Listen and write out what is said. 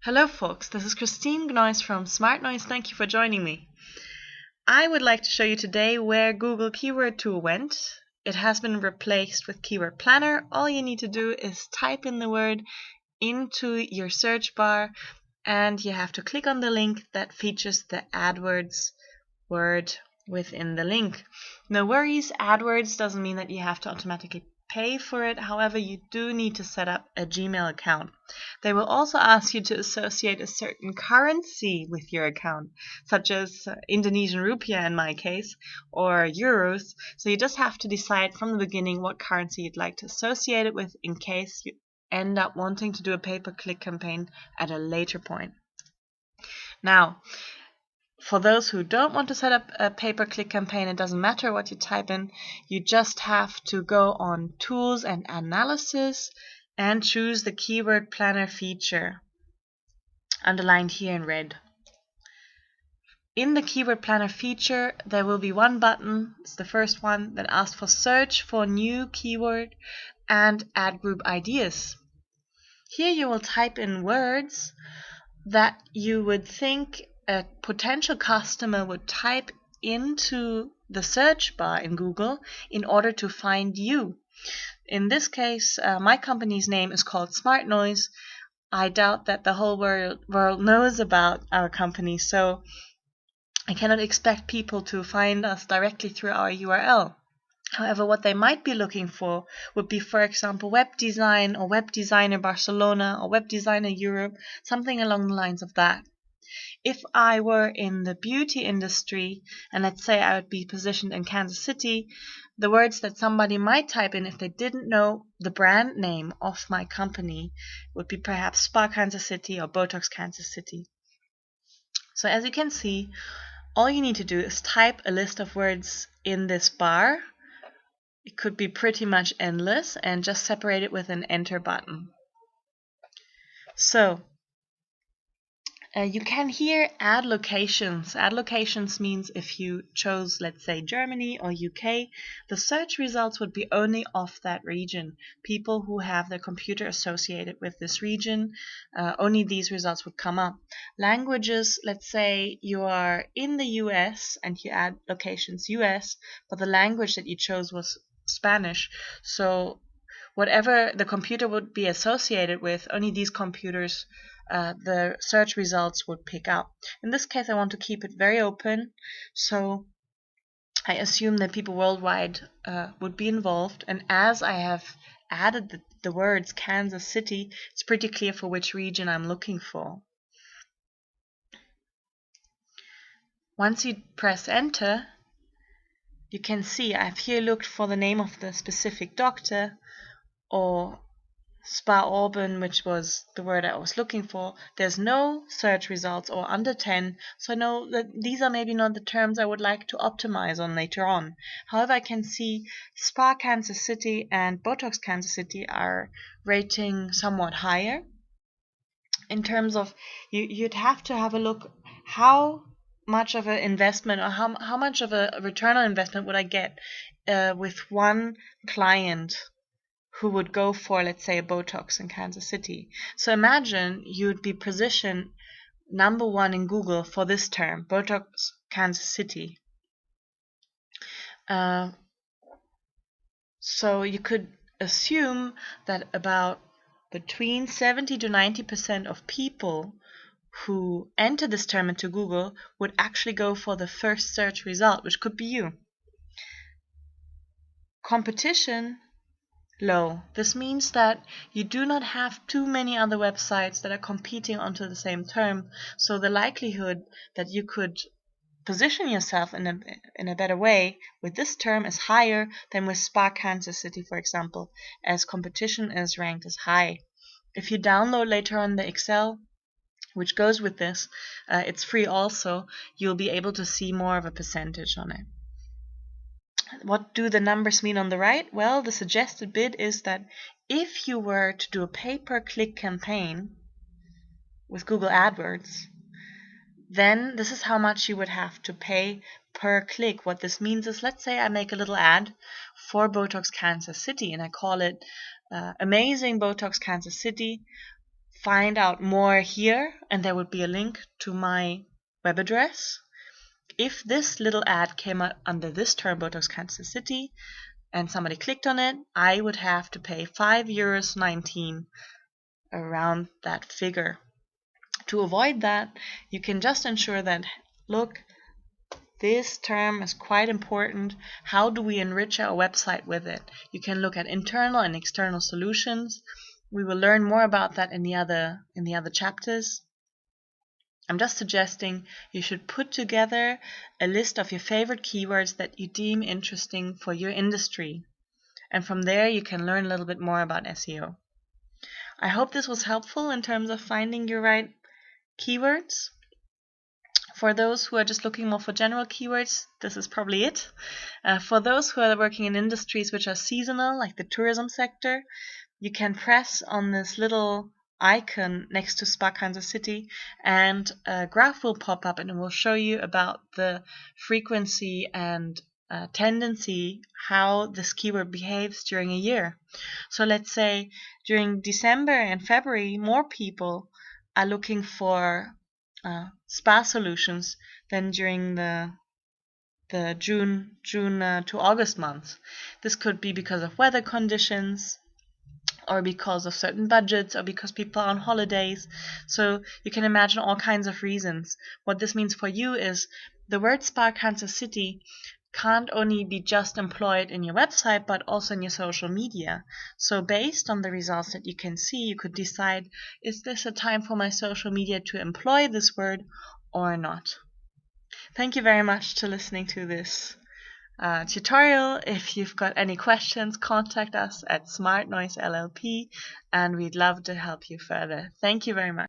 Hello folks, this is Christine Gnois from smartnoise. Thank you for joining me. I would like to show you today where Google Keyword Tool went. It has been replaced with Keyword Planner. All you need to do is type in the word into your search bar and you have to click on the link that features the AdWords word within the link. No worries, AdWords doesn't mean that you have to automatically pay for it. However, you do need to set up a Gmail account. They will also ask you to associate a certain currency with your account, such as Indonesian rupiah in my case, or euros. So you just have to decide from the beginning what currency you'd like to associate it with in case you end up wanting to do a pay-per-click campaign at a later point. Now, for those who don't want to set up a pay-per-click campaign, it doesn't matter what you type in. You just have to go on Tools and Analysis and choose the Keyword Planner feature, underlined here in red. In the Keyword Planner feature, there will be one button, it's the first one, that asks for search for new keyword and ad group ideas. Here you will type in words that you would think a potential customer would type into the search bar in Google in order to find you. In this case, my company's name is called smartnoise. I doubt that the whole world knows about our company, so I cannot expect people to find us directly through our URL. However, what they might be looking for would be, for example, web design or web designer Barcelona or web designer Europe, something along the lines of that. If I were in the beauty industry, and let's say I would be positioned in Kansas City, the words that somebody might type in if they didn't know the brand name of my company would be perhaps Spa Kansas City or Botox Kansas City. So as you can see, all you need to do is type a list of words in this bar. It could be pretty much endless, and just separate it with an enter button. So you can here add locations. Add locations means if you chose, let's say, Germany or UK, the search results would be only of that region. People who have their computer associated with this region, only these results would come up. Languages, let's say you are in the US and you add locations US, but the language that you chose was Spanish. So whatever the computer would be associated with, only these computers the search results would pick up. In this case, I want to keep it very open, so I assume that people worldwide would be involved, and as I have added the words Kansas City, it's pretty clear for which region I'm looking for. Once you press enter, you can see I've here looked for the name of the specific doctor, or Spa Auburn, which was the word I was looking for. There's no search results or under 10, so I know that these are maybe not the terms I would like to optimize on later on. However, I can see Spa Kansas City and Botox Kansas City are rating somewhat higher. In terms of, you'd have to have a look how much of an investment or how much of a return on investment would I get with one client who would go for, let's say, a Botox in Kansas City. So imagine you'd be positioned number 1 in Google for this term, Botox Kansas City. So you could assume that about between 70 to 90% of people who enter this term into Google would actually go for the first search result, which could be you. Competition low. This means that you do not have too many other websites that are competing onto the same term, so the likelihood that you could position yourself in a better way with this term is higher than with Spa Kansas City, for example, as competition is ranked as high. If you download later on the Excel, which goes with this, it's free also, you'll be able to see more of a percentage on it. What do the numbers mean on the right? Well, the suggested bid is that if you were to do a pay-per-click campaign with Google AdWords, then this is how much you would have to pay per click. What this means is, let's say I make a little ad for Botox Kansas City and I call it Amazing Botox Kansas City find out more here, and there would be a link to my web address. If this little ad came up under this term, Botox Kansas City, and somebody clicked on it, I would have to pay €5.19, around that figure. To avoid that, you can just ensure that, look, this term is quite important. How do we enrich our website with it? You can look at internal and external solutions. We will learn more about that in the other chapters. I'm just suggesting you should put together a list of your favorite keywords that you deem interesting for your industry. And from there, you can learn a little bit more about SEO. I hope this was helpful in terms of finding your right keywords. For those who are just looking more for general keywords, this is probably it. For those who are working in industries which are seasonal, like the tourism sector, you can press on this little icon next to Spa Kansas City, and a graph will pop up and it will show you about the frequency and tendency, how this keyword behaves during a year. So let's say during December and February, more people are looking for spa solutions than during the June to August months. This could be because of weather conditions, or because of certain budgets, or because people are on holidays. So you can imagine all kinds of reasons. What this means for you is the word Spa Kansas City can't only be just employed in your website, but also in your social media. So based on the results that you can see, you could decide, is this a time for my social media to employ this word or not? Thank you very much for listening to this tutorial. If you've got any questions, contact us at smartnoise LLP, and we'd love to help you further. Thank you very much.